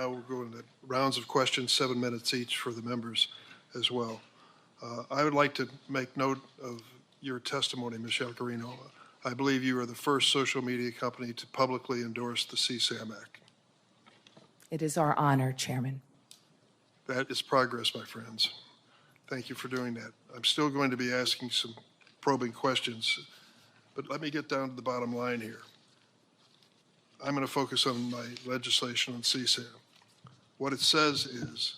Now we'll go into rounds of questions, 7 minutes each for the members as well. I would like to make note of your testimony, Michelle Carino. I believe you are the first social media company to publicly endorse the CSAM Act. It is our honor, Chairman. That is progress, my friends. Thank you for doing that. I'm still going to be asking some probing questions, but let me get down to the bottom line here. I'm going to focus on my legislation on CSAM. What it says is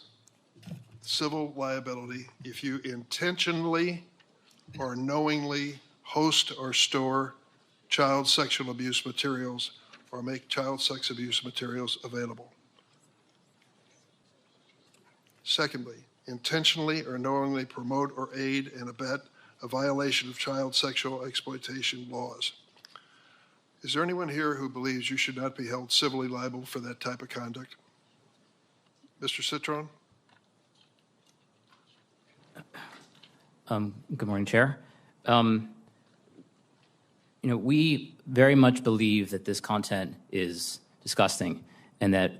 civil liability if you intentionally or knowingly host or store child sexual abuse materials or make child sex abuse materials available. Secondly, intentionally or knowingly promote or aid and abet a violation of child sexual exploitation laws. Is there anyone here who believes you should not be held civilly liable for that type of conduct? Mr. Citron? Good morning, Chair. We very much believe that this content is disgusting and that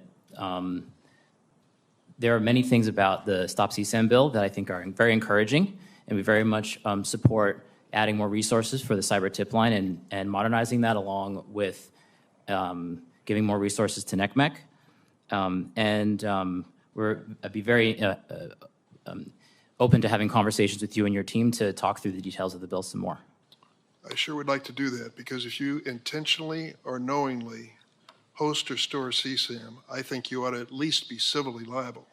there are many things about the Stop CSAM bill that I think are very encouraging, and we very much support adding more resources for the cyber tip line and modernizing that along with giving more resources to NECMEC. I'd be very open to having conversations with you and your team to talk through the details of the bill some more. I sure would like to do that, because if you intentionally or knowingly host or store CSAM, I think you ought to at least be civilly liable.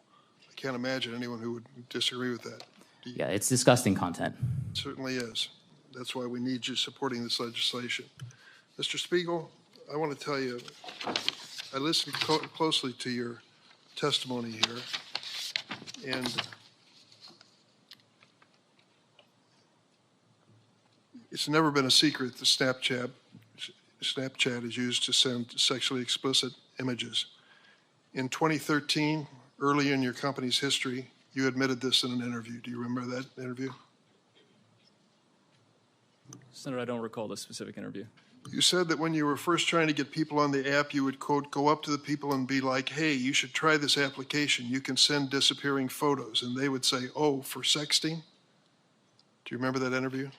I can't imagine anyone who would disagree with that. Yeah, it's disgusting content. It certainly is. That's why we need you supporting this legislation. Mr. Spiegel, I want to tell you, I listened closely to your testimony here, and it's never been a secret that Snapchat is used to send sexually explicit images. In 2013, early in your company's history, you admitted this in an interview. Do you remember that interview? Senator, I don't recall the specific interview. You said that when you were first trying to get people on the app, you would, quote, go up to the people and be like, hey, you should try this application. You can send disappearing photos. And they would say, oh, for sexting? Do you remember that interview?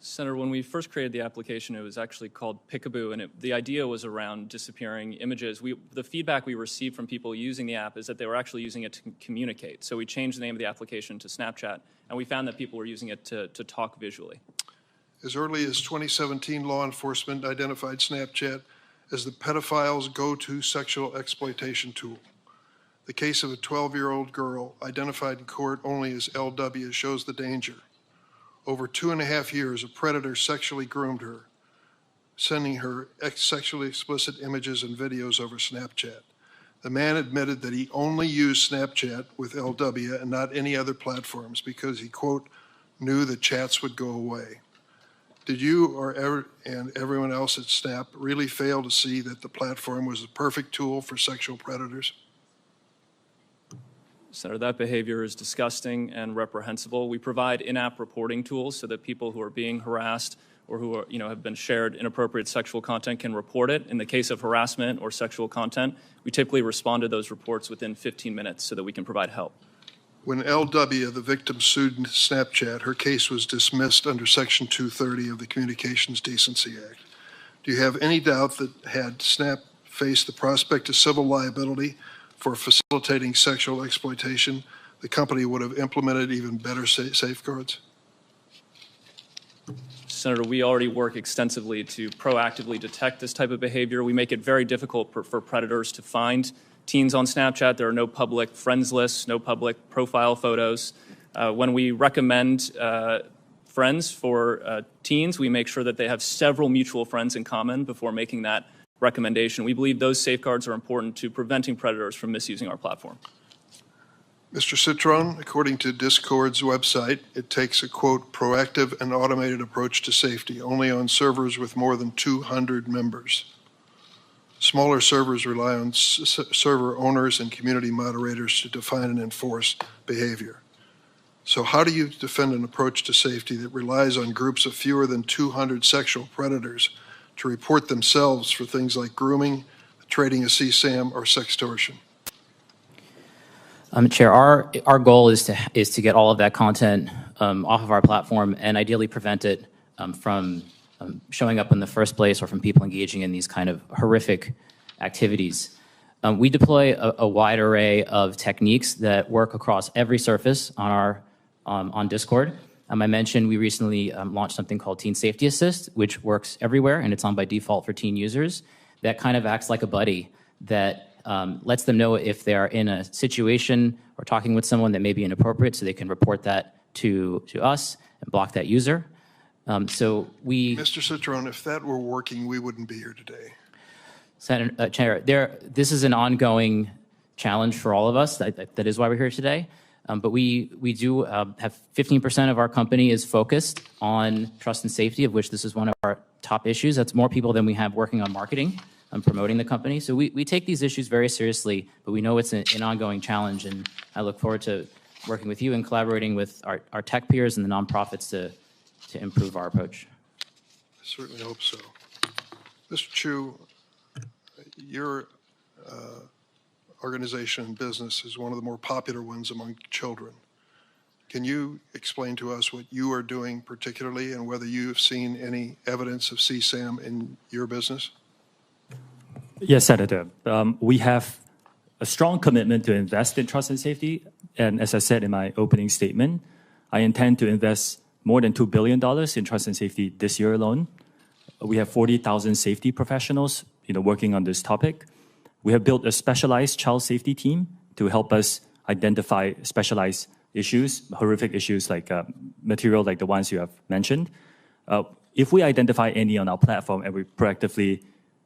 Senator, when we first created the application, it was actually called Pickaboo, and the idea was around disappearing images. The feedback we received from people using the app is that they were actually using it to communicate. So we changed the name of the application to Snapchat, and we found that people were using it to talk visually. As early as 2017, law enforcement identified Snapchat as the pedophile's go-to sexual exploitation tool. The case of a 12-year-old girl identified in court only as LW shows the danger. Over 2.5 years, a predator sexually groomed her, sending her sexually explicit images and videos over Snapchat. The man admitted that he only used Snapchat with LW and not any other platforms because he, quote, knew the chats would go away. Did you and everyone else at Snap really fail to see that the platform was the perfect tool for sexual predators? Senator, that behavior is disgusting and reprehensible. We provide in-app reporting tools so that people who are being harassed or who are, have been shared inappropriate sexual content can report it. In the case of harassment or sexual content, we typically respond to those reports within 15 minutes so that we can provide help. When LW, the victim, sued Snapchat, her case was dismissed under Section 230 of the Communications Decency Act. Do you have any doubt that had Snap faced the prospect of civil liability for facilitating sexual exploitation, the company would have implemented even better safeguards? Senator, we already work extensively to proactively detect this type of behavior. We make it very difficult for predators to find teens on Snapchat. There are no public friends lists, no public profile photos. When we recommend friends for teens, we make sure that they have several mutual friends in common before making that recommendation. We believe those safeguards are important to preventing predators from misusing our platform. Mr. Citron, according to Discord's website, it takes a, quote, proactive and automated approach to safety only on servers with more than 200 members. Smaller servers rely on server owners and community moderators to define and enforce behavior. So how do you defend an approach to safety that relies on groups of fewer than 200 sexual predators to report themselves for things like grooming, trading a CSAM or sextortion? Chair, our goal is to get all of that content off of our platform and ideally prevent it from showing up in the first place or from people engaging in these kind of horrific activities. We deploy a wide array of techniques that work across every surface on Discord. I mentioned we recently launched something called Teen Safety Assist, which works everywhere, and it's on by default for teen users. That kind of acts like a buddy that lets them know if they are in a situation or talking with someone that may be inappropriate, so they can report that to us and block that user. Mr. Citron, if that were working, we wouldn't be here today. Chair, this is an ongoing challenge for all of us. That is why we're here today. But we do have 15% of our company is focused on trust and safety, of which this is one of our top issues. That's more people than we have working on marketing and promoting the company. So we take these issues very seriously, but we know it's an ongoing challenge, and I look forward to working with you and collaborating with our tech peers and the nonprofits to improve our approach. I certainly hope so. Mr. Chu, your organization and business is one of the more popular ones among children. Can you explain to us what you are doing particularly and whether you have seen any evidence of CSAM in your business? Yes, Senator. We have a strong commitment to invest in trust and safety. And as I said in my opening statement, I intend to invest more than $2 billion in trust and safety this year alone. We have 40,000 safety professionals working on this topic. We have built a specialized child safety team to help us identify specialized issues, horrific issues like material like the ones you have mentioned. If we identify any on our platform and we proactively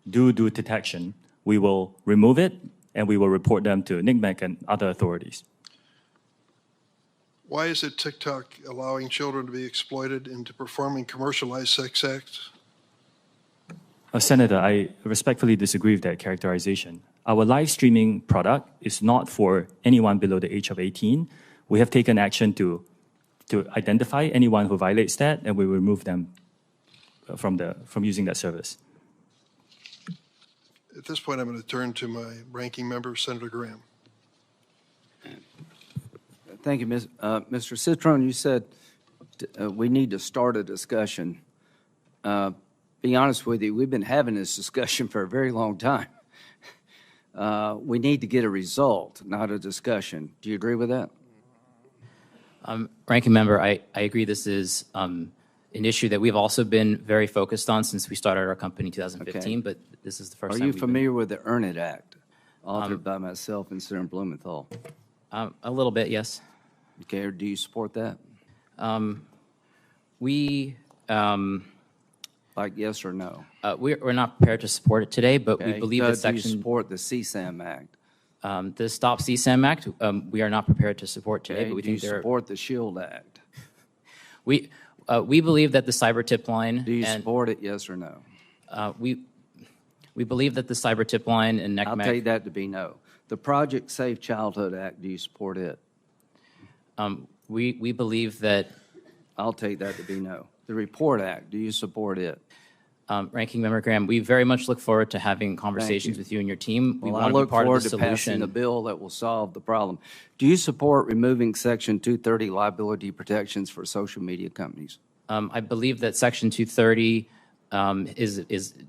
do detection, we will remove it and we will report them to NCMEC and other authorities. Why is it TikTok allowing children to be exploited into performing commercialized sex acts? Senator, I respectfully disagree with that characterization. Our live streaming product is not for anyone below the age of 18. We have taken action to identify anyone who violates that, and we remove them from using that service. At this point, I'm going to turn to my ranking member, Senator Graham. Thank you, Mr. Citron. You said we need to start a discussion. Be honest with you, we've been having this discussion for a very long time. We need to get a result, not a discussion. Do you agree with that? Ranking member, I agree this is an issue that we've also been very focused on since we started our company in 2015, but this is the first time. Are you familiar with the Earn It Act, authored by myself and Senator Blumenthal? A little bit, yes. Okay, or do you support that? Like yes or no? We're not prepared to support it today, but we believe that Do section. you support the CSAM Act? The Stop CSAM Act, we are not prepared to support today, Okay. but we Do you think support the SHIELD Act? we believe that the cyber tip line. Do you and, support it, yes or no? we believe that the cyber tip line and I'll take that to be no. The Project Safe Childhood Act, do you support it? we believe that. I'll take that to be no. The Report Act, do you support it? Ranking Member Graham, we very much look forward to having conversations with you and your team. We Well, I want to look be part forward of the to passing solution. the bill that will solve the problem. Do you support removing Section 230 liability protections for social media companies? I believe that Section 230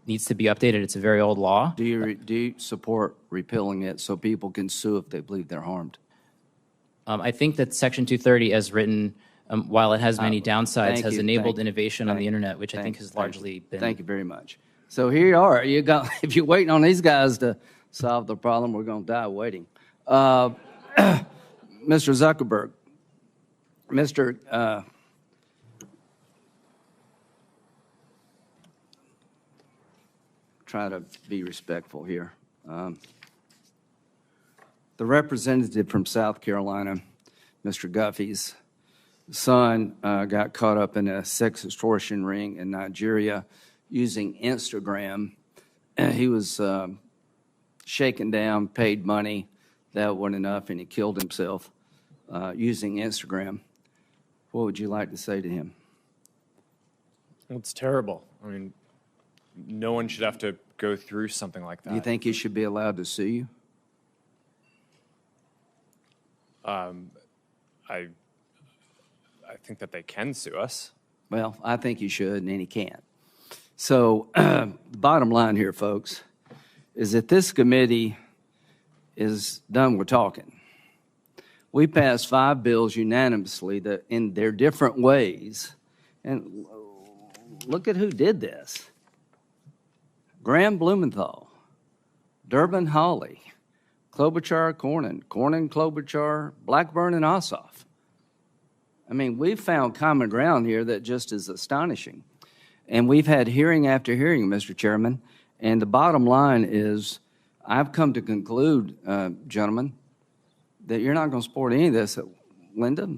needs to be updated. It's a very old law. Do you support repealing it so people can sue if they believe they're harmed? I think that Section 230, as written, while it has many downsides, has enabled innovation on the internet, which I think has largely been. Thank you very much. So here you are. You got. If you're waiting on these guys to solve the problem, we're going to die waiting. Mr. Zuckerberg, try to be respectful here. The representative from South Carolina, Mr. Guffey's son, got caught up in a sex extortion ring in Nigeria using Instagram. He was shaken down, paid money. That wasn't enough, and he killed himself using Instagram. What would you like to say to him? It's terrible. I mean, no one should have to go through something like that. Do you think he should be allowed to sue you? I think that they can sue us. Well, I think he should, and he can't. So the bottom line here, folks, is that this committee is done with talking. We passed 5 bills unanimously that in their different ways. And look at who did this. Graham Blumenthal, Durbin Hawley, Klobuchar Cornyn, Klobuchar, Blackburn, and Ossoff. I mean, we've found common ground here that just is astonishing. And we've had hearing after hearing, Mr. Chairman. And the bottom line is, I've come to conclude, gentlemen, that you're not going to support any of this. Linda,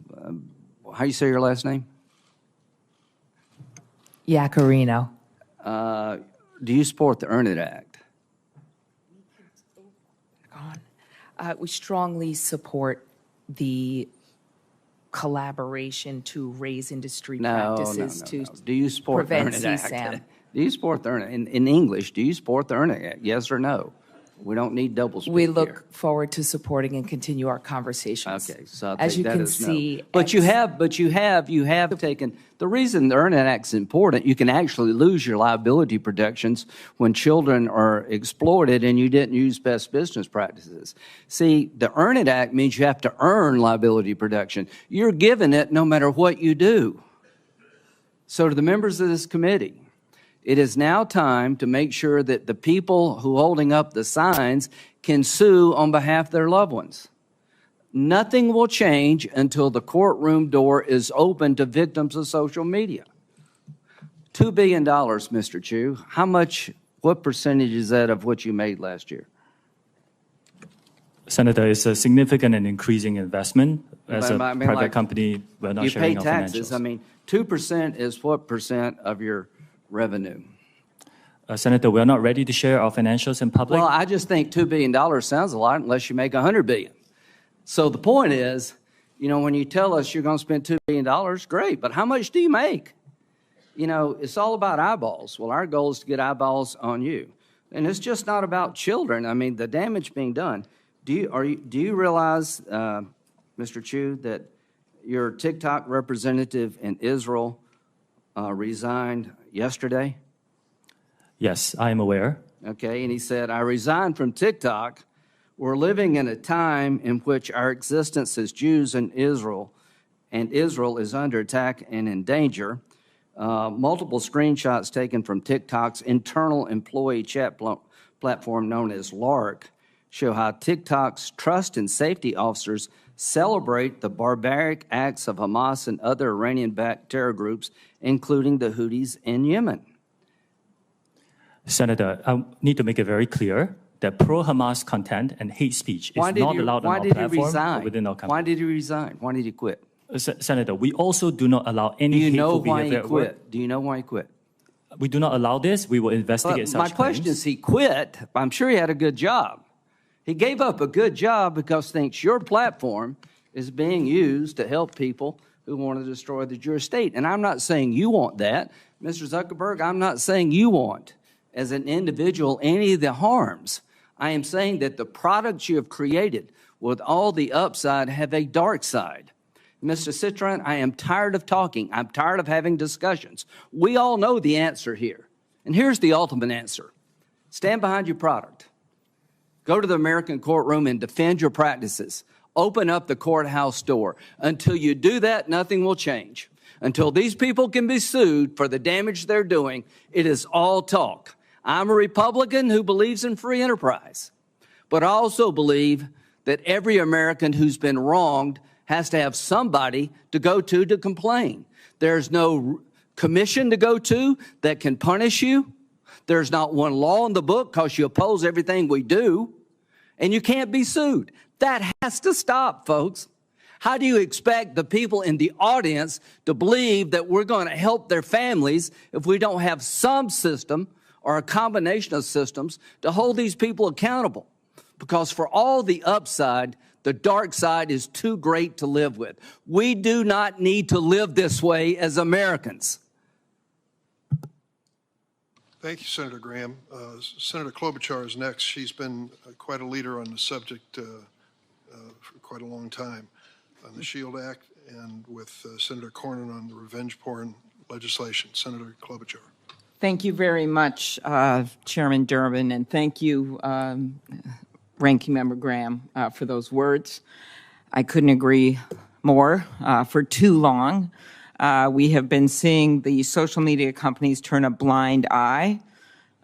how you say your last name? Yacarino. Do you support the Earn It Act? We strongly support the collaboration to raise industry practices to Do you support the Earn prevent It Act? CSAM. Do you support the Earn It? In English, do you support the Earn It Act? Yes or no? We don't need double speak We here. look forward to supporting and continue our conversations. Okay, so I'll as take you that can as no. see, But you have taken, the reason the Earn It Act's important, you can actually lose your liability protections when children are exploited and you didn't use best business practices. See, the Earn It Act means you have to earn liability protection. You're given it no matter what you do. So to the members of this committee, it is now time to make sure that the people who are holding up the signs can sue on behalf of their loved ones. Nothing will change until the courtroom door is open to victims of social media. $2 billion, Mr. Chu. What percentage is that of what you made last year? Senator, it's a significant and increasing investment. As a I mean, private like, company, we're not You sharing pay our taxes. financials. I mean, 2% is what percent of your revenue? Senator, we're not ready to share our financials in public. Well, I just think $2 billion sounds a lot unless you make $100 billion. So the point is, when you tell us you're going to spend $2 billion, great, but how much do you make? It's all about eyeballs. Well, our goal is to get eyeballs on you. And it's just not about children. I mean, the damage being done. Do you realize, Mr. Chu, that your TikTok representative in Israel resigned yesterday? Yes, I am aware. Okay, and he said, I resigned from TikTok. We're living in a time in which our existence as Jews in Israel, and Israel is under attack and in danger. Multiple screenshots taken from TikTok's internal employee chat platform known as LARC show how TikTok's trust and safety officers celebrate the barbaric acts of Hamas and other Iranian-backed terror groups, including the Houthis in Yemen. Senator, I need to make it very clear that pro-Hamas content and hate speech is not allowed on our platform or within our company. Why did he resign? Why did he quit? Senator, we also do not allow any Do you know hateful why he behavior at work. quit? Do you know why he quit? We do not allow this. We will investigate such My question claims. is, he quit. I'm sure he had a good job. He gave up a good job because thinks your platform is being used to help people who want to destroy the Jewish state. And I'm not saying you want that. Mr. Zuckerberg, I'm not saying you want, as an individual, any of the harms. I am saying that the products you have created with all the upside have a dark side. Mr. Citron, I am tired of talking. I'm tired of having discussions. We all know the answer here. And here's the ultimate answer. Stand behind your product. Go to the American courtroom and defend your practices. Open up the courthouse door. Until you do that, nothing will change. Until these people can be sued for the damage they're doing, it is all talk. I'm a Republican who believes in free enterprise, but I also believe that every American who's been wronged has to have somebody to go to complain. There's no commission to go to that can punish you. There's not one law in the book because you oppose everything we do, and you can't be sued. That has to stop, folks. How do you expect the people in the audience to believe that we're going to help their families if we don't have some system or a combination of systems to hold these people accountable? Because for all the upside, the dark side is too great to live with. We do not need to live this way as Americans. Thank you, Senator Graham. Senator Klobuchar is next. She's been quite a leader on the subject for quite a long time on the SHIELD Act and with Senator Cornyn on the revenge porn legislation. Senator Klobuchar. Thank you very much, Chairman Durbin, and thank you, Ranking Member Graham, for those words. I couldn't agree more. For too long, we have been seeing the social media companies turn a blind eye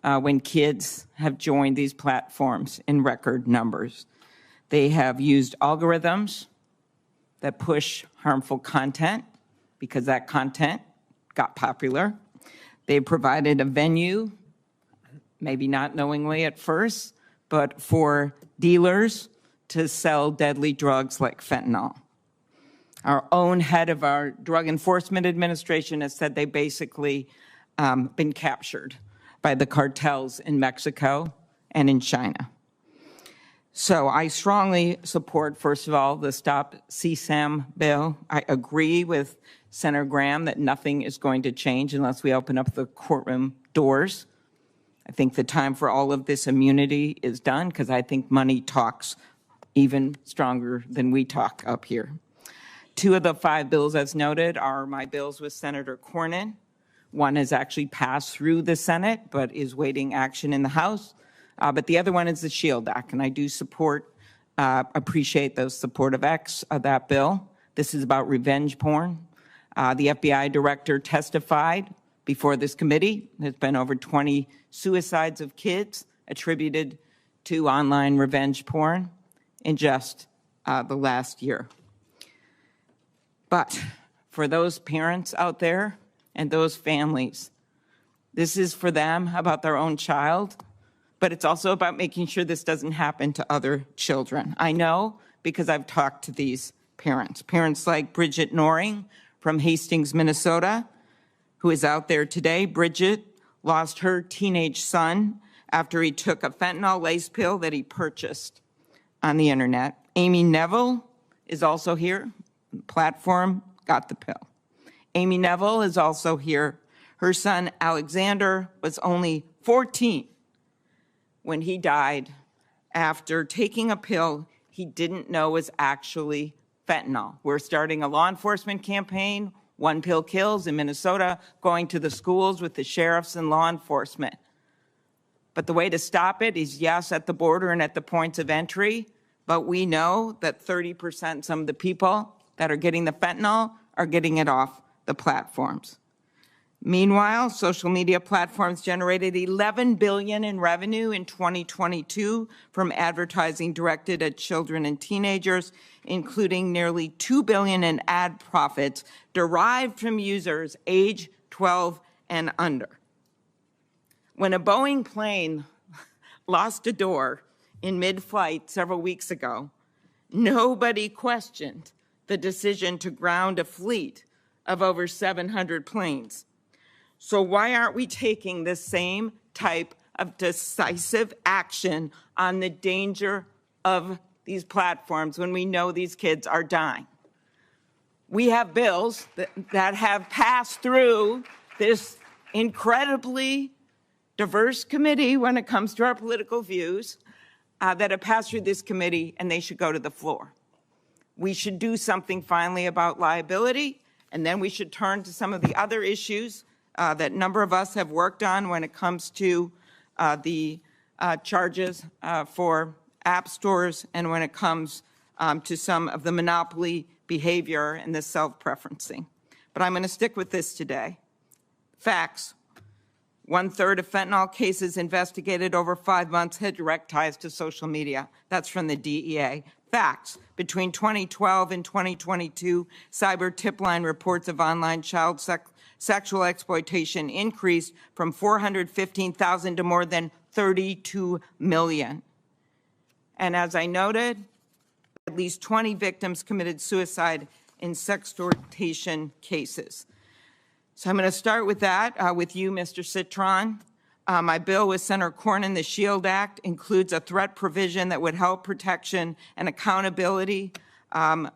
when kids have joined these platforms in record numbers. They have used algorithms that push harmful content because that content got popular. They provided a venue, maybe not knowingly at first, but for dealers to sell deadly drugs like fentanyl. Our own head of our Drug Enforcement Administration has said they basically been captured by the cartels in Mexico and in China. So I strongly support, first of all, the Stop CSAM bill. I agree with Senator Graham that nothing is going to change unless we open up the courtroom doors. I think the time for all of this immunity is done because I think money talks even stronger than we talk up here. 2 of the 5 bills, as noted, are my bills with Senator Cornyn. One has actually passed through the Senate but is waiting action in the House. But the other one is the SHIELD Act, and I do appreciate the support of that bill. This is about revenge porn. The FBI director testified before this committee. There's been over 20 suicides of kids attributed to online revenge porn in just the last year. But for those parents out there and those families, this is for them about their own child, but it's also about making sure this doesn't happen to other children. I know because I've talked to these parents. Parents like Bridget Noring from Hastings, Minnesota, who is out there today. Bridget lost her teenage son after he took a fentanyl lace pill that he purchased on the internet. Amy Neville is also here. Platform got the pill. Amy Neville is also here. Her son Alexander was only 14 when he died after taking a pill he didn't know was actually fentanyl. We're starting a law enforcement campaign, One Pill Kills in Minnesota, going to the schools with the sheriffs and law enforcement. But the way to stop it is, yes, at the border and at the points of entry, but we know that 30%, some of the people that are getting the fentanyl are getting it off the platforms. Meanwhile, social media platforms generated $11 billion in revenue in 2022 from advertising directed at children and teenagers, including nearly $2 billion in ad profits derived from users age 12 and under. When a Boeing plane lost a door in mid-flight several weeks ago, nobody questioned the decision to ground a fleet of over 700 planes. So why aren't we taking the same type of decisive action on the danger of these platforms when we know these kids are dying? We have bills that have passed through this incredibly diverse committee when it comes to our political views, that have passed through this committee, and they should go to the floor. We should do something finally about liability, and then we should turn to some of the other issues that a number of us have worked on when it comes to the charges for app stores and when it comes to some of the monopoly behavior and the self-preferencing. But I'm going to stick with this today. Facts. 1/3 of fentanyl cases investigated over 5 months had direct ties to social media. That's from the DEA. Facts. Between 2012 and 2022, cyber tip line reports of online child sexual exploitation increased from 415,000 to more than 32 million. And as I noted, at least 20 victims committed suicide in sextortion cases. So I'm going to start with that, with you, Mr. Citron. My bill with Senator Cornyn, the SHIELD Act, includes a threat provision that would help protection and accountability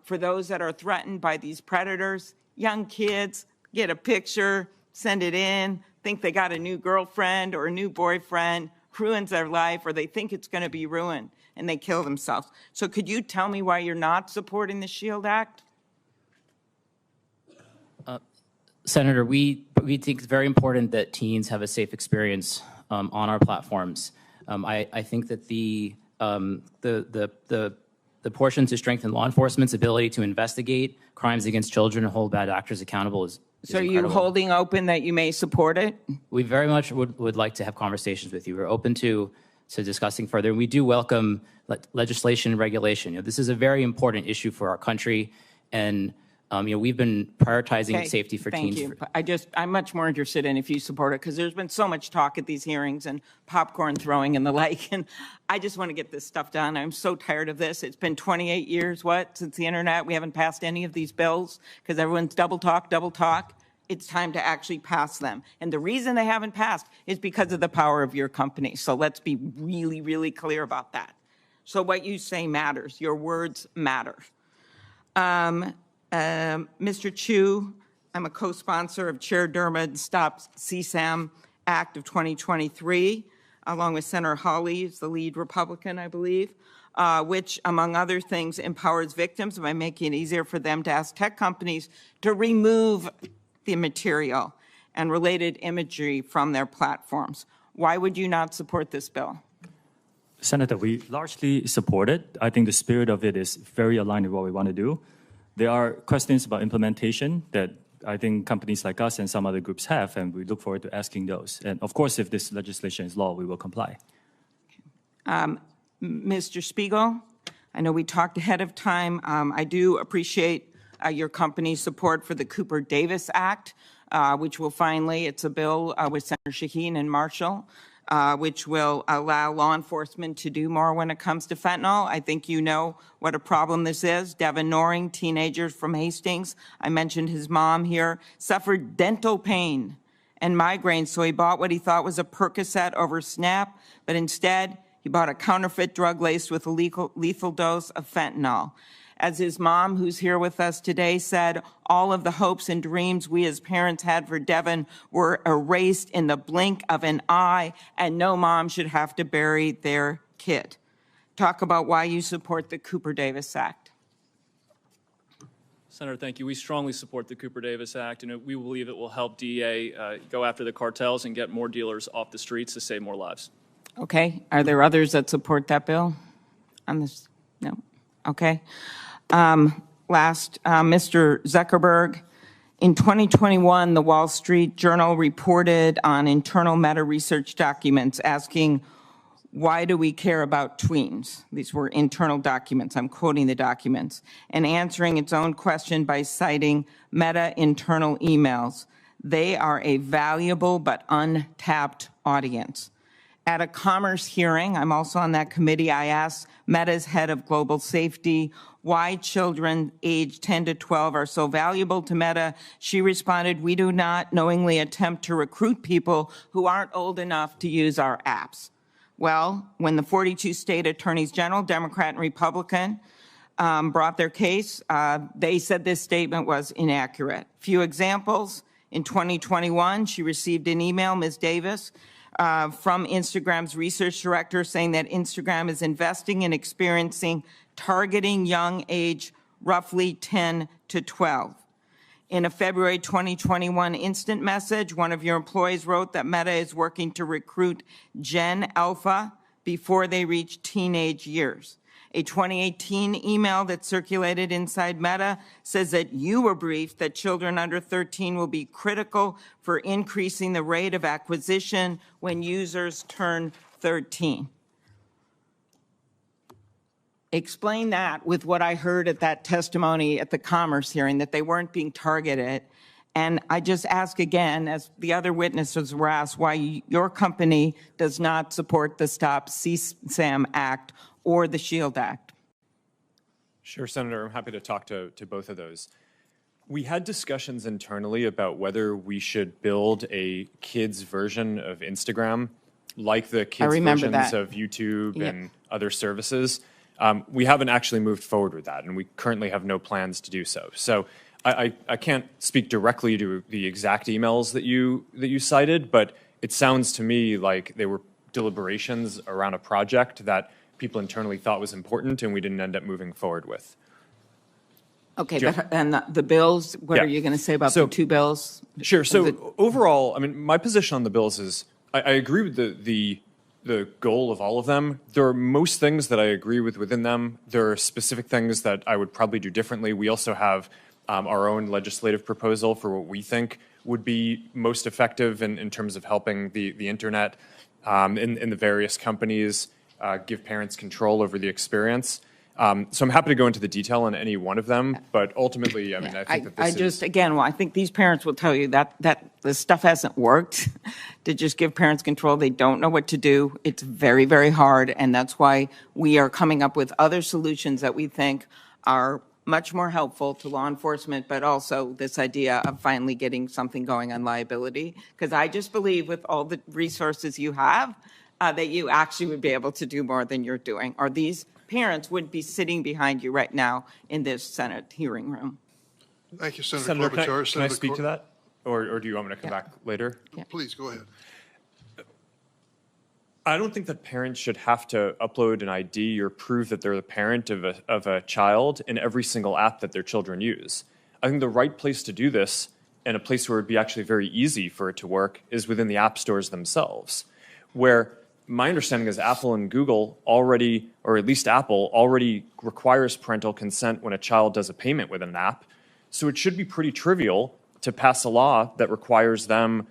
for those that are threatened by these predators. Young kids, get a picture, send it in, think they got a new girlfriend or a new boyfriend, ruins their life, or they think it's going to be ruined, and they kill themselves. So could you tell me why you're not supporting the SHIELD Act? Senator, we think it's very important that teens have a safe experience on our platforms. I think that the portion to strengthen law enforcement's ability to investigate crimes against children and hold bad actors accountable is So are you incredible. holding open that you may support it? We very much would like to have conversations with you. We're open to discussing further. And we do welcome legislation and regulation. You know, this is a very important issue for our country, and we've been prioritizing Okay, safety for thank teens. you. I'm much more interested in if you support it, because there's been so much talk at these hearings and popcorn throwing and the like, and I just want to get this stuff done. I'm so tired of this. It's been 28 years, since the internet. We haven't passed any of these bills because everyone's double talk. It's time to actually pass them. And the reason they haven't passed is because of the power of your company. So let's be really, really clear about that. So what you say matters. Your words matter. Mr. Chu, I'm a co-sponsor of Chair Dermot's Stop CSAM Act of 2023, along with Senator Hawley, who's the lead Republican, I believe, which, among other things, empowers victims by making it easier for them to ask tech companies to remove the material and related imagery from their platforms. Why would you not support this bill? Senator, we largely support it. I think the spirit of it is very aligned with what we want to do. There are questions about implementation that I think companies like us and some other groups have, and we look forward to asking those. And of course, if this legislation is law, we will comply. Mr. Spiegel, I know we talked ahead of time. I do appreciate your company's support for the Cooper Davis Act, which will finally, it's a bill with Senator Shaheen and Marshall, which will allow law enforcement to do more when it comes to fentanyl. I think you know what a problem this is. Devin Noring, teenager from Hastings, I mentioned his mom here, suffered dental pain and migraines, so he bought what he thought was a Percocet over Snap, but instead he bought a counterfeit drug laced with a lethal dose of fentanyl. As his mom, who's here with us today, said, all of the hopes and dreams we as parents had for Devin were erased in the blink of an eye, and no mom should have to bury their kid. Talk about why you support the Cooper Davis Act. Senator, thank you. We strongly support the Cooper Davis Act, and we believe it will help DEA go after the cartels and get more dealers off the streets to save more lives. Okay. Are there others that support that bill on this? No. Okay. Mr. Zuckerberg, in 2021, the Wall Street Journal reported on internal Meta research documents asking, why do we care about tweens? These were internal documents. I'm quoting the documents. And answering its own question by citing Meta internal emails. They are a valuable but untapped audience. At a commerce hearing, I'm also on that committee, I asked Meta's head of global safety why children aged 10 to 12 are so valuable to Meta. She responded, we do not knowingly attempt to recruit people who aren't old enough to use our apps. Well, when the 42 state attorneys general, Democrat and Republican, brought their case, they said this statement was inaccurate. Few examples. In 2021, she received an email, Ms. Davis, from Instagram's research director saying that Instagram is investing in experiencing targeting young age roughly 10 to 12. In a February 2021 instant message, one of your employees wrote that Meta is working to recruit Gen Alpha before they reach teenage years. A 2018 email that circulated inside Meta says that you were briefed that children under 13 will be critical for increasing the rate of acquisition when users turn 13. Explain that with what I heard at that testimony at the commerce hearing, that they weren't being targeted. And I just ask again, as the other witnesses were asked, why your company does not support the Stop CSAM Act or the SHIELD Act. Sure, Senator. I'm happy to talk to both of those. We had discussions internally about whether we should build a kids version of Instagram, like the kids versions of YouTube and other services. We haven't actually moved forward with that, and we currently have no plans to do so. So I can't speak directly to the exact emails that you cited, but it sounds to me like they were deliberations around a project that people internally thought was important and we didn't end up moving forward with. Okay, Jeff? but, and the bills, what Yeah. are you going to say about So- the two bills? Sure. Is it- So overall, I mean, my position on the bills is I agree with the goal of all of them. There are most things that I agree with within them. There are specific things that I would probably do differently. We also have our own legislative proposal for what we think would be most effective in terms of helping the internet in the various companies give parents control over the experience. So I'm happy to go into the detail on any one of them, but ultimately, I mean, I think that this I is... just, again, well, I think these parents will tell you that this stuff hasn't worked to just give parents control. They don't know what to do. It's very, very hard, and that's why we are coming up with other solutions that we think are much more helpful to law enforcement, but also this idea of finally getting something going on liability. Because I just believe with all the resources you have, that you actually would be able to do more than you're doing, or these parents wouldn't be sitting behind you right now in this Senate hearing room. Thank you, Senator Senator, Klobuchar. can I Senator speak to Cor- that? Or do you want me to come Yeah. back later? Please, go ahead. I don't think that parents should have to upload an ID or prove that they're the parent of a child in every single app that their children use. I think the right place to do this, and a place where it'd be actually very easy for it to work, is within the app stores themselves, where my understanding is Apple and Google already, or at least Apple, already requires parental consent when a child does a payment with an app. So it should be pretty trivial to pass a law that requires them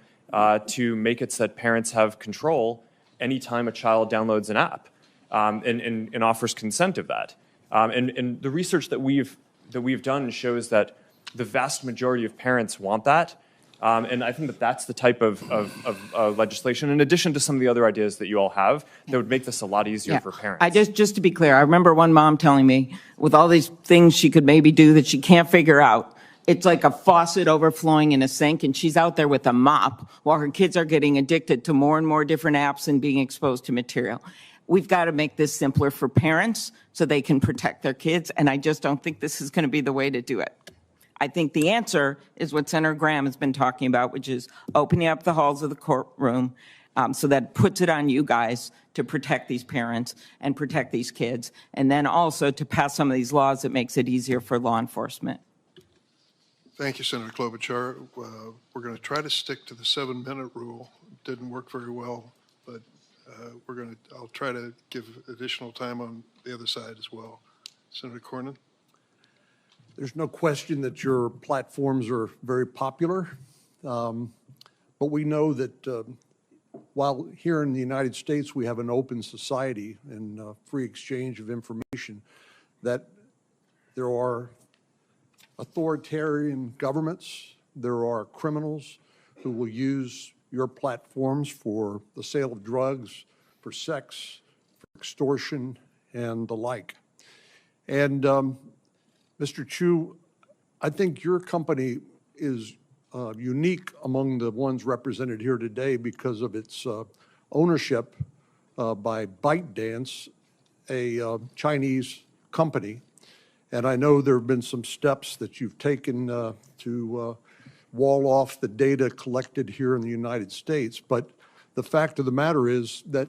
to make it so that parents have control anytime a child downloads an app and offers consent of that. And the research that we've done shows that the vast majority of parents want that. And I think that that's the type of legislation, in addition to some of the other ideas that you all have, that would make this a lot easier for parents. I just to be clear, I remember one mom telling me with all these things she could maybe do that she can't figure out. It's like a faucet overflowing in a sink, and she's out there with a mop while her kids are getting addicted to more and more different apps and being exposed to material. We've got to make this simpler for parents so they can protect their kids, and I just don't think this is going to be the way to do it. I think the answer is what Senator Graham has been talking about, which is opening up the halls of the courtroom so that puts it on you guys to protect these parents and protect these kids, and then also to pass some of these laws that makes it easier for law enforcement. Thank you, Senator Klobuchar. We're going to try to stick to the 7-minute rule. Didn't work very well, but I'll try to give additional time on the other side as well. Senator Cornyn? There's no question that your platforms are very popular, but we know that while here in the United States we have an open society and free exchange of information, that there are authoritarian governments, there are criminals who will use your platforms for the sale of drugs, for sex, for extortion, and the like. And Mr. Chu, I think your company is unique among the ones represented here today because of its ownership by ByteDance, a Chinese company. And I know there have been some steps that you've taken to wall off the data collected here in the United States. But the fact of the matter is that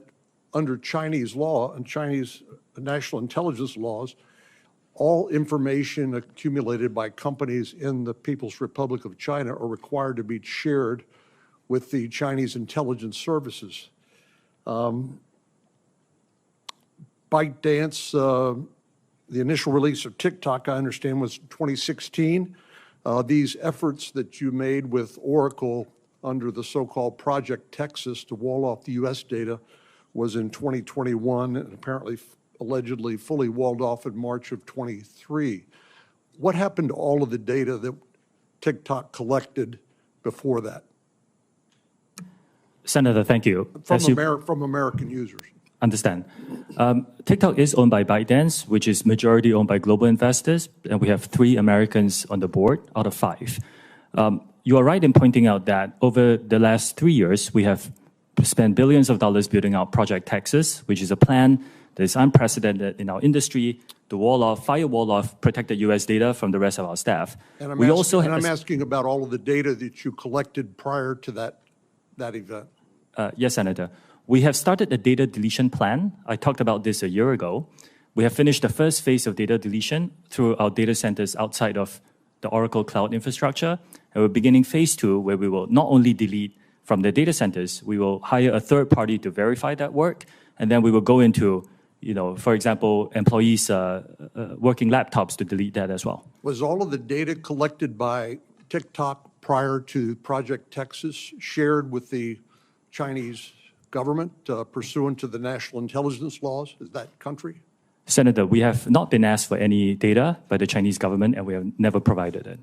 under Chinese law and Chinese national intelligence laws, all information accumulated by companies in the People's Republic of China are required to be shared with the Chinese intelligence services. ByteDance, the initial release of TikTok, I understand, was 2016. These efforts that you made with Oracle under the so-called Project Texas to wall off the U.S. data was in 2021 and apparently allegedly fully walled off in March of 23. What happened to all of the data that TikTok collected before that? Senator, thank you. From American users. Understand. TikTok is owned by ByteDance, which is majority owned by global investors, and we have 3 Americans on the board out of 5. You are right in pointing out that over the last 3 years, we have spent billions of dollars building out Project Texas, which is a plan that is unprecedented in our industry to firewall off protected U.S. data from the rest of our staff. And I'm I'm asking about all of the data that you collected prior to that event. Yes, Senator. We have started a data deletion plan. I talked about this a year ago. We have finished the first phase of data deletion through our data centers outside of the Oracle Cloud infrastructure. And we're beginning phase 2, where we will not only delete from the data centers, we will hire a third party to verify that work. And then we will go into, for example, employees' working laptops to delete that as well. Was all of the data collected by TikTok prior to Project Texas shared with the Chinese government pursuant to the national intelligence laws? Is that country? Senator, we have not been asked for any data by the Chinese government, and we have never provided it.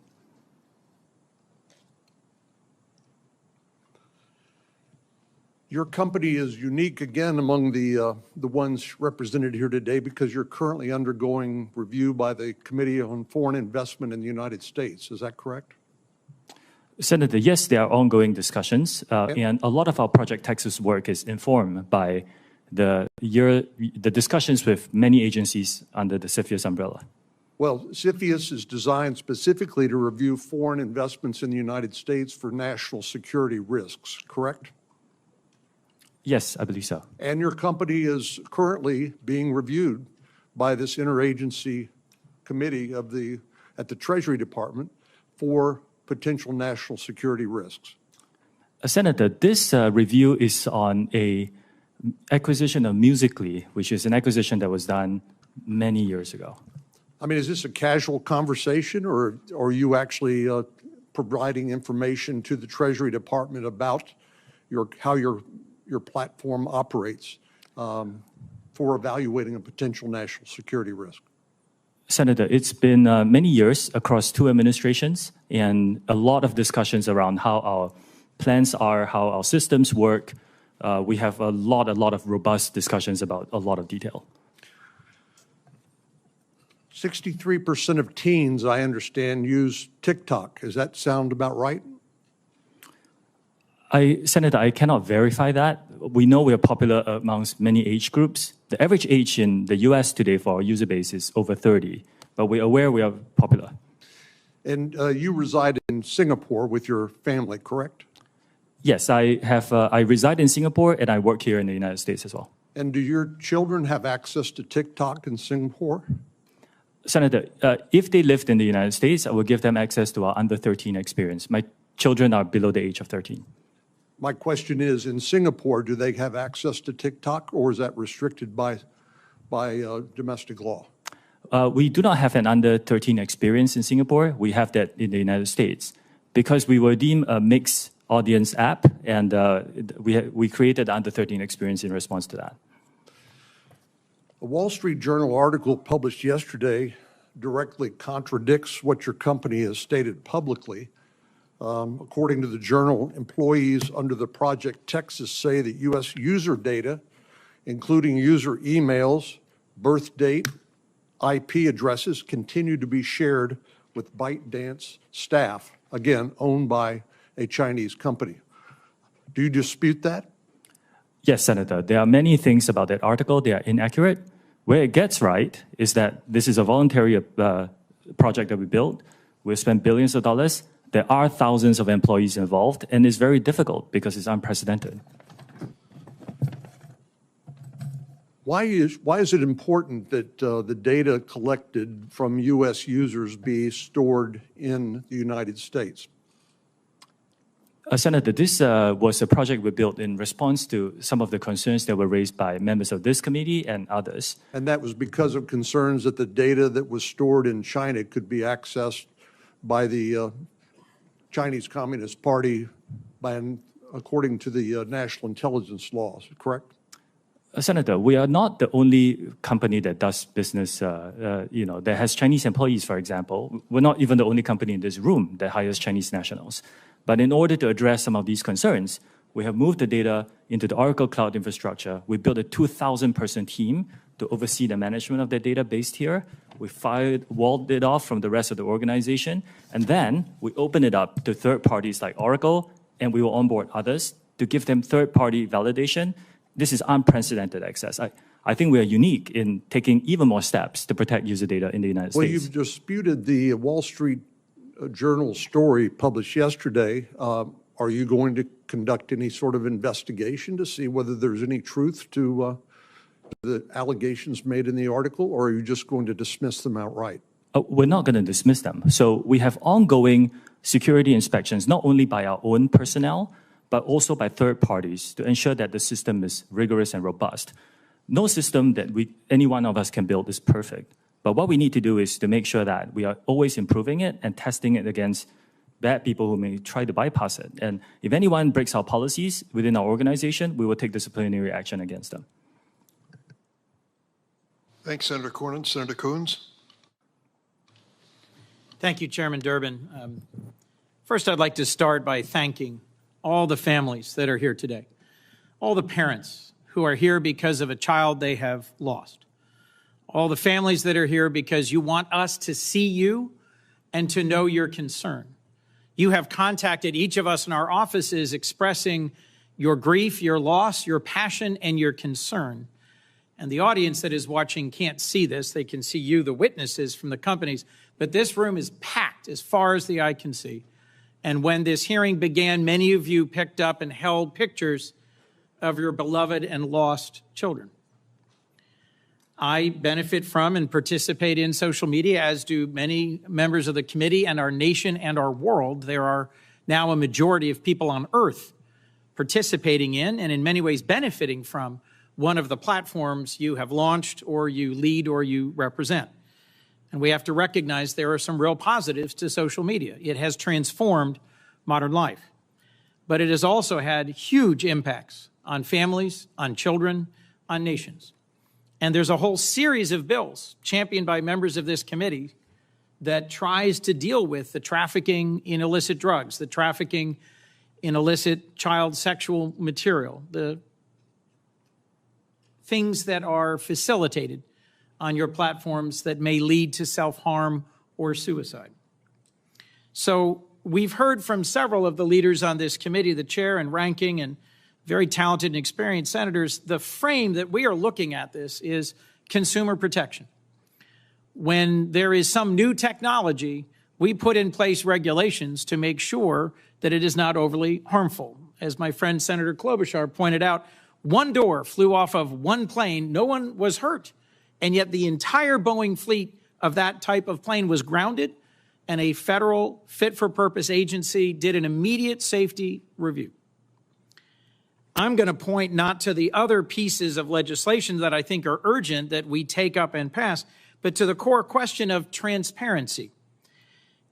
Your company is unique again among the ones represented here today because you're currently undergoing review by the Committee on Foreign Investment in the United States. Is that correct? Senator, yes, there are ongoing discussions, and a lot of our Project Texas work is informed by the discussions with many agencies under the CFIUS umbrella. Well, CFIUS is designed specifically to review foreign investments in the United States for national security risks, correct? Yes, I believe so. And your company is currently being reviewed by this interagency committee at the Treasury Department for potential national security risks. Senator, this review is on a acquisition of Musical.ly, which is an acquisition that was done many years ago. I mean, is this a casual conversation, or are you actually providing information to the Treasury Department about how your platform operates for evaluating a potential national security risk? Senator, it's been many years across 2 administrations and a lot of discussions around how our plans are, how our systems work. We have a lot of robust discussions about a lot of detail. 63% of teens, I understand, use TikTok. Does that sound about right? Senator, I cannot verify that. We know we are popular amongst many age groups. The average age in the U.S. today for our user base is over 30, but we're aware we are popular. And you reside in Singapore with your family, correct? Yes, I reside in Singapore and I work here in the United States as well. And do your children have access to TikTok in Singapore? Senator, if they lived in the United States, I would give them access to our under 13 experience. My children are below the age of 13. My question is, in Singapore, do they have access to TikTok, or is that restricted by domestic law? We do not have an under 13 experience in Singapore. We have that in the United States. Because we were deemed a mixed audience app, and we created the under 13 experience in response to that. A Wall Street Journal article published yesterday directly contradicts what your company has stated publicly. According to the journal, employees under the Project Texas say that U.S. user data, including user emails, birth date, IP addresses, continue to be shared with ByteDance staff, again, owned by a Chinese company. Do you dispute that? Yes, Senator. There are many things about that article. They are inaccurate. Where it gets right is that this is a voluntary project that we built. We spent billions of dollars. There are thousands of employees involved, and it's very difficult because it's unprecedented. Why is it important that the data collected from U.S. users be stored in the United States? Senator, this was a project we built in response to some of the concerns that were raised by members of this committee and others. And that was because of concerns that the data that was stored in China could be accessed by the Chinese Communist Party according to the national intelligence laws, correct? Senator, we are not the only company that does business, that has Chinese employees, for example. We're not even the only company in this room that hires Chinese nationals. But in order to address some of these concerns, we have moved the data into the Oracle Cloud infrastructure. We built a 2,000-person team to oversee the management of the data based here. We walled it off from the rest of the organization. And then we open it up to third parties like Oracle, and we will onboard others to give them third-party validation. This is unprecedented access. I think we are unique in taking even more steps to protect user data in the United Well, States. you've disputed the Wall Street Journal story published yesterday. Are you going to conduct any sort of investigation to see whether there's any truth to the allegations made in the article, or are you just going to dismiss them outright? We're not going to dismiss them. So we have ongoing security inspections, not only by our own personnel, but also by third parties to ensure that the system is rigorous and robust. No system that any one of us can build is perfect. But what we need to do is to make sure that we are always improving it and testing it against bad people who may try to bypass it. And if anyone breaks our policies within our organization, we will take disciplinary action against them. Thanks, Senator Cornyn. Senator Coons? Thank you, Chairman Durbin. First, I'd like to start by thanking all the families that are here today, all the parents who are here because of a child they have lost, all the families that are here because you want us to see you and to know your concern. You have contacted each of us in our offices expressing your grief, your loss, your passion, and your concern. And the audience that is watching can't see this. They can see you, the witnesses from the companies. But this room is packed as far as the eye can see. And when this hearing began, many of you picked up and held pictures of your beloved and lost children. I benefit from and participate in social media, as do many members of the committee and our nation and our world. There are now a majority of people on Earth participating in and in many ways benefiting from one of the platforms you have launched or you lead or you represent. And we have to recognize there are some real positives to social media. It has transformed modern life, but it has also had huge impacts on families, on children, on nations. And there's a whole series of bills championed by members of this committee that tries to deal with the trafficking in illicit drugs, the trafficking in illicit child sexual material, the things that are facilitated on your platforms that may lead to self-harm or suicide. So we've heard from several of the leaders on this committee, the chair and ranking and very talented and experienced senators. The frame that we are looking at this is consumer protection. When there is some new technology, we put in place regulations to make sure that it is not overly harmful. As my friend Senator Klobuchar pointed out, one door flew off of one plane, no one was hurt, and yet the entire Boeing fleet of that type of plane was grounded, and a federal fit-for-purpose agency did an immediate safety review. I'm going to point not to the other pieces of legislation that I think are urgent that we take up and pass, but to the core question of transparency.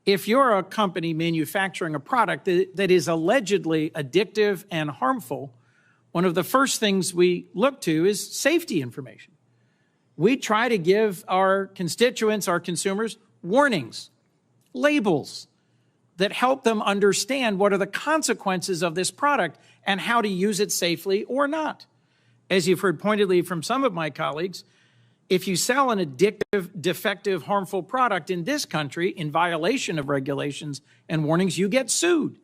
If you're a company manufacturing a product that is allegedly addictive and harmful, one of the first things we look to is safety information. We try to give our constituents, our consumers, warnings, labels that help them understand what are the consequences of this product and how to use it safely or not. As you've heard pointedly from some of my colleagues, if you sell an addictive, defective, harmful product in this country in violation of regulations and warnings, you get sued.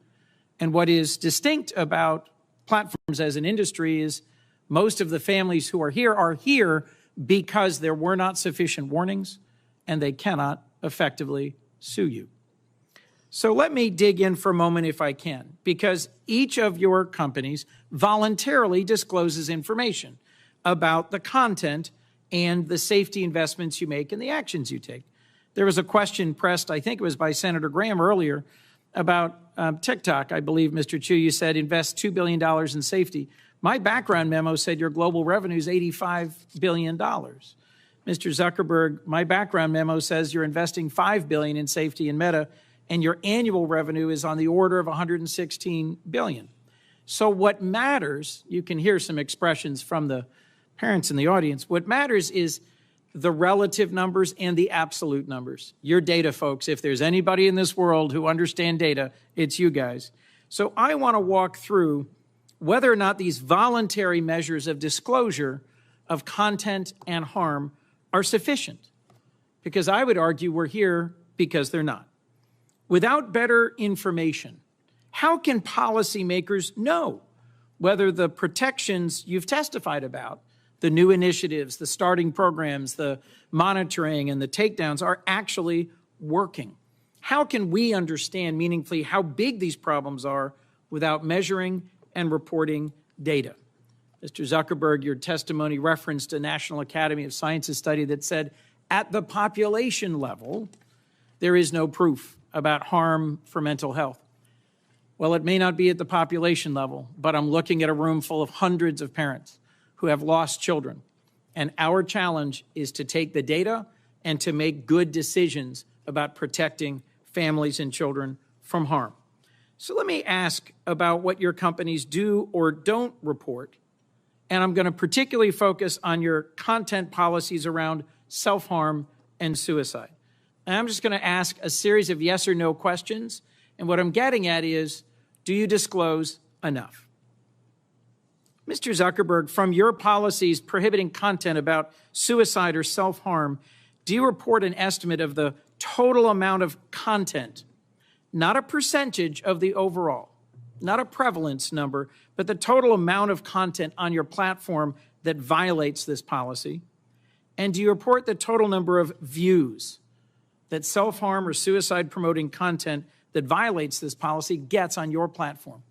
And what is distinct about platforms as an industry is most of the families who are here because there were not sufficient warnings and they cannot effectively sue you. So let me dig in for a moment if I can, because each of your companies voluntarily discloses information about the content and the safety investments you make and the actions you take. There was a question pressed, I think it was by Senator Graham earlier, about TikTok. I believe, Mr. Chu, you said invest $2 billion in safety. My background memo said your global revenue is $85 billion. Mr. Zuckerberg, my background memo says you're investing $5 billion in safety in Meta, and your annual revenue is on the order of $116 billion. So what matters, you can hear some expressions from the parents in the audience, what matters is the relative numbers and the absolute numbers. Your data folks, if there's anybody in this world who understand data, it's you guys. So I want to walk through whether or not these voluntary measures of disclosure of content and harm are sufficient. Because I would argue we're here because they're not. Without better information, how can policymakers know whether the protections you've testified about, the new initiatives, the starting programs, the monitoring, and the takedowns are actually working? How can we understand meaningfully how big these problems are without measuring and reporting data? Mr. Zuckerberg, your testimony referenced a National Academy of Sciences study that said at the population level, there is no proof about harm for mental health. Well, it may not be at the population level, but I'm looking at a room full of hundreds of parents who have lost children. And our challenge is to take the data and to make good decisions about protecting families and children from harm. So let me ask about what your companies do or don't report. And I'm going to particularly focus on your content policies around self-harm and suicide. And I'm just going to ask a series of yes or no questions. And what I'm getting at is, do you disclose enough? Mr. Zuckerberg, from your policies prohibiting content about suicide or self-harm, do you report an estimate of the total amount of content, not a percentage of the overall, not a prevalence number, but the total amount of content on your platform that violates this policy? And do you report the total number of views that self-harm or suicide-promoting content that violates this policy gets on your platform?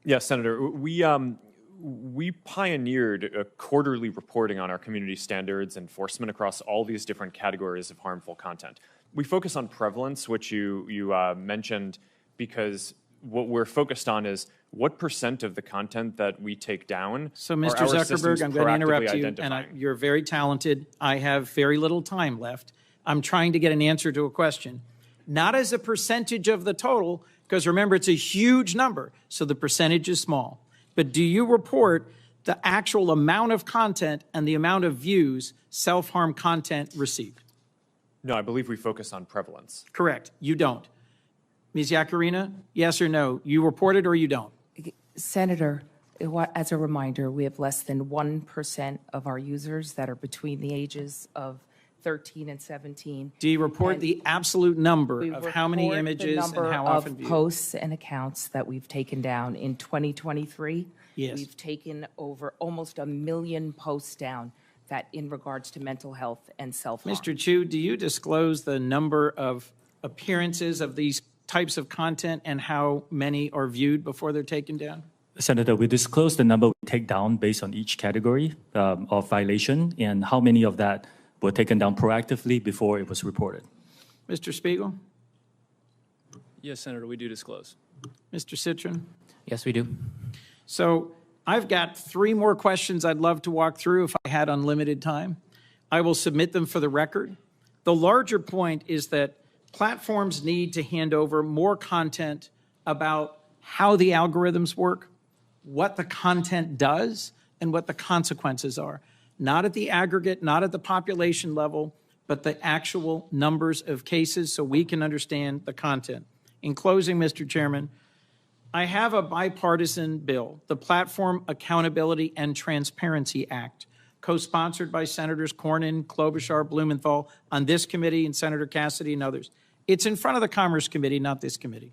Yes, Senator. We pioneered a quarterly reporting on our community standards enforcement across all these different categories of harmful content. We focus on prevalence, which you mentioned, because what we're focused on is what % of the content that we take down. So, Mr. Zuckerberg, I'm going to interrupt you, and you're very talented. I have very little time left. I'm trying to get an answer to a question. Not as a percentage of the total, because remember, it's a huge number, so the percentage is small. But do you report the actual amount of content and the amount of views self-harm content received? No, I believe we focus on prevalence. Correct. You don't. Ms. Yacarina, yes or no? You report it or you don't? Senator, as a reminder, we have less than 1% of our users that are between the ages of 13 and 17. Do you report the absolute number of how many images and how often viewed? Posts and accounts that we've taken down in 2023. Yes. We've taken over almost 1 million posts down that in regards to mental health and self-harm. Mr. Chu, do you disclose the number of appearances of these types of content and how many are viewed before they're taken down? Senator, we disclose the number we take down based on each category of violation and how many of that were taken down proactively before it was reported. Mr. Spiegel? Yes, Senator, we do disclose. Mr. Citron? Yes, we do. So I've got 3 more questions I'd love to walk through if I had unlimited time. I will submit them for the record. The larger point is that platforms need to hand over more content about how the algorithms work, what the content does, and what the consequences are. Not at the aggregate, not at the population level, but the actual numbers of cases so we can understand the content. In closing, Mr. Chairman, I have a bipartisan bill, the Platform Accountability and Transparency Act, co-sponsored by Senators Cornyn, Klobuchar, Blumenthal on this committee and Senator Cassidy and others. It's in front of the Commerce Committee, not this committee.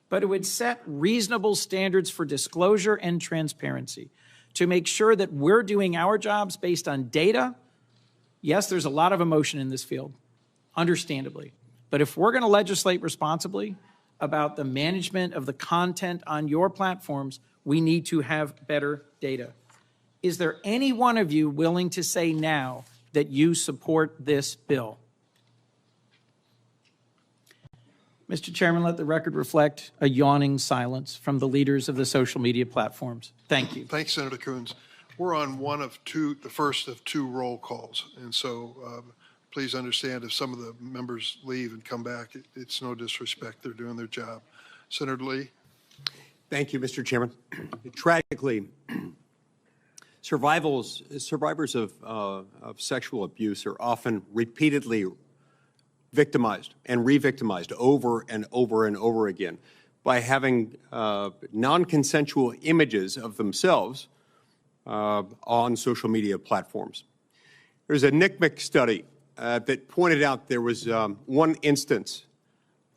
But it would set reasonable standards for disclosure and transparency to make sure that we're doing our jobs based on data. Yes, there's a lot of emotion in this field, understandably. But if we're going to legislate responsibly about the management of the content on your platforms, we need to have better data. Is there any one of you willing to say now that you support this bill? Mr. Chairman, let the record reflect a yawning silence from the leaders of the social media platforms. Thank you. Thanks, Senator Coons. We're on the first of 2 roll calls, and so please understand if some of the members leave and come back, it's no disrespect. They're doing their job. Senator Lee. Thank you, Mr. Chairman. Tragically, survivors of sexual abuse are often repeatedly victimized and re-victimized over and over and over again by having non-consensual images of themselves on social media platforms. There's a NCMEC study that pointed out there was one instance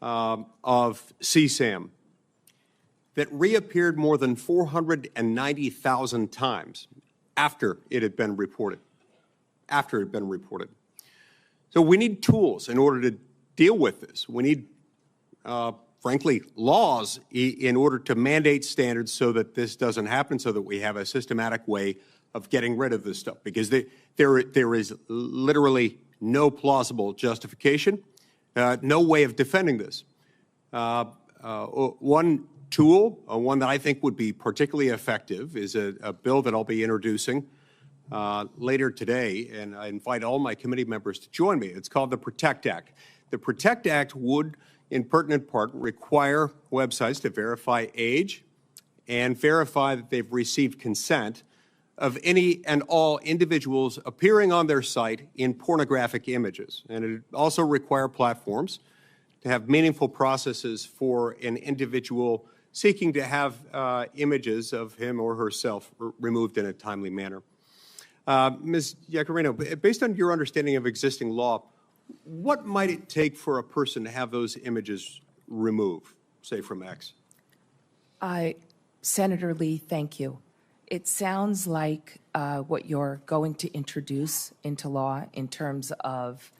of CSAM that reappeared more than 490,000 times after it had been reported. After it had been reported. So we need tools in order to deal with this. We need, frankly, laws in order to mandate standards so that this doesn't happen, so that we have a systematic way of getting rid of this stuff. Because there is literally no plausible justification, no way of defending this. One tool, one that I think would be particularly effective, is a bill that I'll be introducing later today, and I invite all my committee members to join me. It's called the PROTECT Act. The PROTECT Act would, in pertinent part, require websites to verify age and verify that they've received consent of any and all individuals appearing on their site in pornographic images. And it would also require platforms to have meaningful processes for an individual seeking to have images of him or herself removed in a timely manner. Ms. Iacarino, based on your understanding of existing law, what might it take for a person to have those images removed, say from X? Senator Lee, thank you. It sounds like what you're going to introduce into law in terms of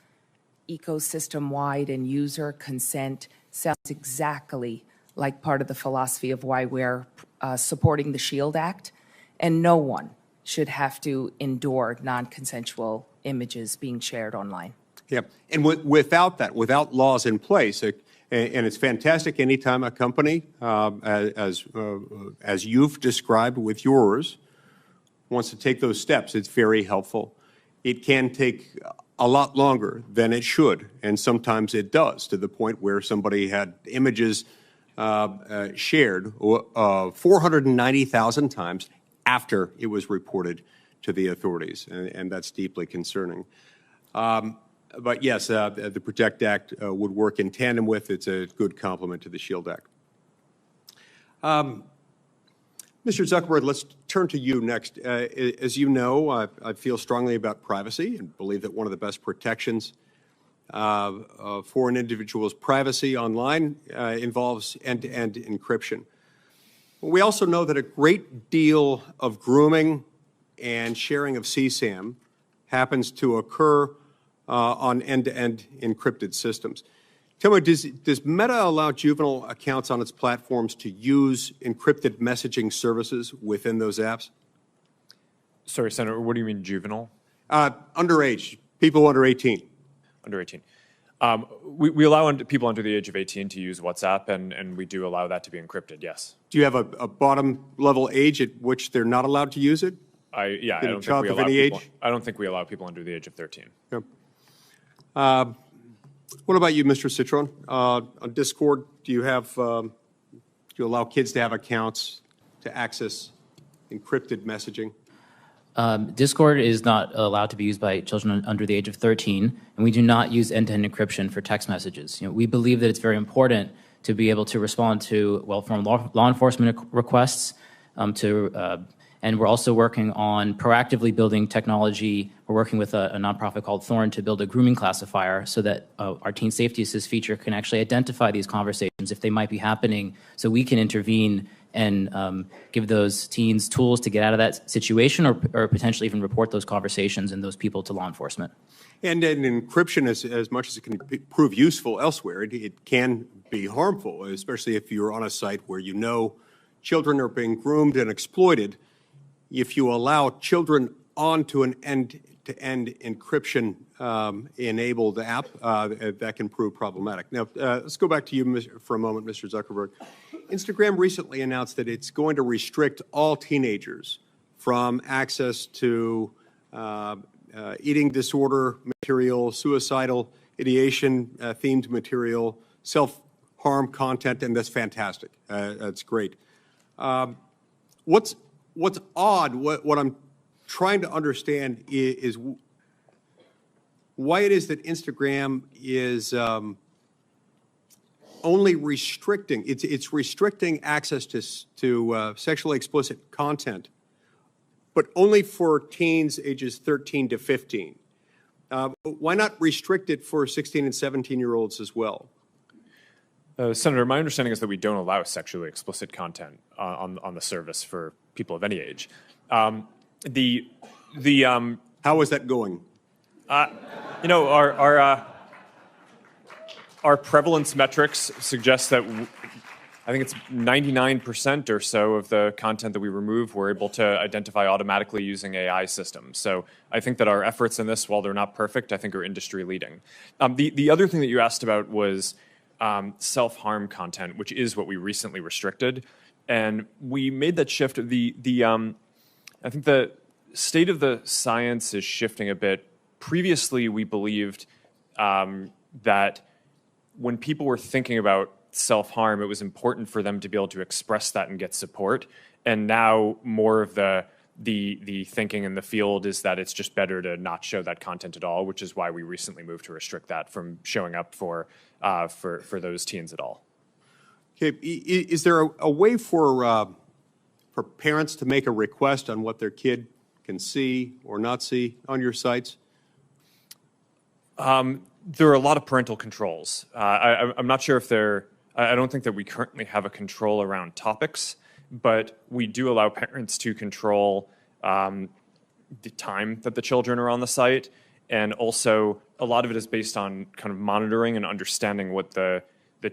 ecosystem-wide and user consent sounds exactly like part of the philosophy of why we're supporting the SHIELD Act, and no one should have to endure non-consensual images being shared online. Yeah, and without that, without laws in place, and it's fantastic anytime a company, as you've described with yours, wants to take those steps, it's very helpful. It can take a lot longer than it should, and sometimes it does, to the point where somebody had images shared 490,000 times after it was reported to the authorities, and that's deeply concerning. But yes, the PROTECT Act would work in tandem with. It's a good complement to the SHIELD Act. Mr. Zuckerberg, let's turn to you next. As you know, I feel strongly about privacy and believe that one of the best protections for an individual's privacy online involves end-to-end encryption. We also know that a great deal of grooming and sharing of CSAM happens to occur on end-to-end encrypted systems. Tell me, does Meta allow juvenile accounts on its platforms to use encrypted messaging services within those apps? Sorry, Senator, what do you mean juvenile? Underage, people under 18. Under 18. We allow people under the age of 18 to use WhatsApp, and we do allow that to be encrypted, yes. Do you have a bottom-level age at which they're not allowed to use it? I don't think we allow people under the age of 13. Yeah. What about you, Mr. Citron? On Discord, do you allow kids to have accounts to access encrypted messaging? Discord is not allowed to be used by children under the age of 13, and we do not use end-to-end encryption for text messages. We believe that it's very important to be able to respond to well-formed law enforcement requests, and we're also working on proactively building technology. We're working with a nonprofit called Thorn to build a grooming classifier so that our Teen Safety Assist feature can actually identify these conversations if they might be happening, so we can intervene and give those teens tools to get out of that situation, or potentially even report those conversations and those people to law enforcement. And encryption, as much as it can prove useful elsewhere, it can be harmful, especially if you're on a site where you know children are being groomed and exploited. If you allow children onto an end-to-end encryption enabled app, that can prove problematic. Now, let's go back to you for a moment, Mr. Zuckerberg. Instagram recently announced that it's going to restrict all teenagers from access to eating disorder material, suicidal ideation themed material, self-harm content, and that's fantastic. That's great. What's odd, what I'm trying to understand is why it is that Instagram is only restricting, it's restricting access to sexually explicit content, but only for teens ages 13 to 15. Why not restrict it for 16 and 17-year-olds as well? Senator, my understanding is that we don't allow sexually explicit content on the service for people of any age. How is that going? You know, our prevalence metrics suggest that I think it's 99% or so of the content that we remove, we're able to identify automatically using AI systems. So I think that our efforts in this, while they're not perfect, I think are industry leading. The other thing that you asked about was self-harm content, which is what we recently restricted. And we made that shift. I think the state of the science is shifting a bit. Previously, we believed that when people were thinking about self-harm, it was important for them to be able to express that and get support. And now more of the thinking in the field is that it's just better to not show that content at all, which is why we recently moved to restrict that from showing up for those teens at all. Okay, is there a way for parents to make a request on what their kid can see or not see on your sites? There are a lot of parental controls. I'm not sure if I don't think that we currently have a control around topics, but we do allow parents to control the time that the children are on the site. And also, a lot of it is based on kind of monitoring and understanding what the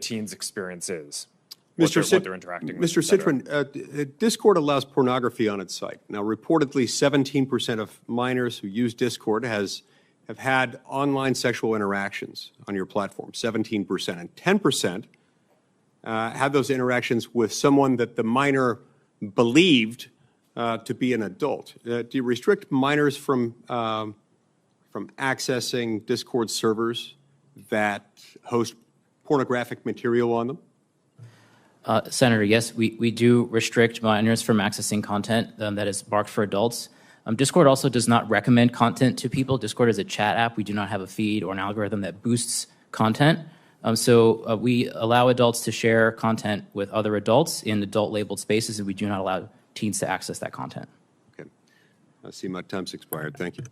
teen's experience is, what they're interacting with. Mr. Citrin, Discord allows pornography on its site. Now, reportedly, 17% of minors who use Discord have had online sexual interactions on your platform, 17%. And 10% had those interactions with someone that the minor believed to be an adult. Do you restrict minors from accessing Discord servers that host pornographic material on them? Senator, yes, we do restrict minors from accessing content that is marked for adults. Discord also does not recommend content to people. Discord is a chat app. We do not have a feed or an algorithm that boosts content. So we allow adults to share content with other adults in adult-labeled spaces, and we do not allow teens to access that content. Okay. I see my time's expired. Thank you.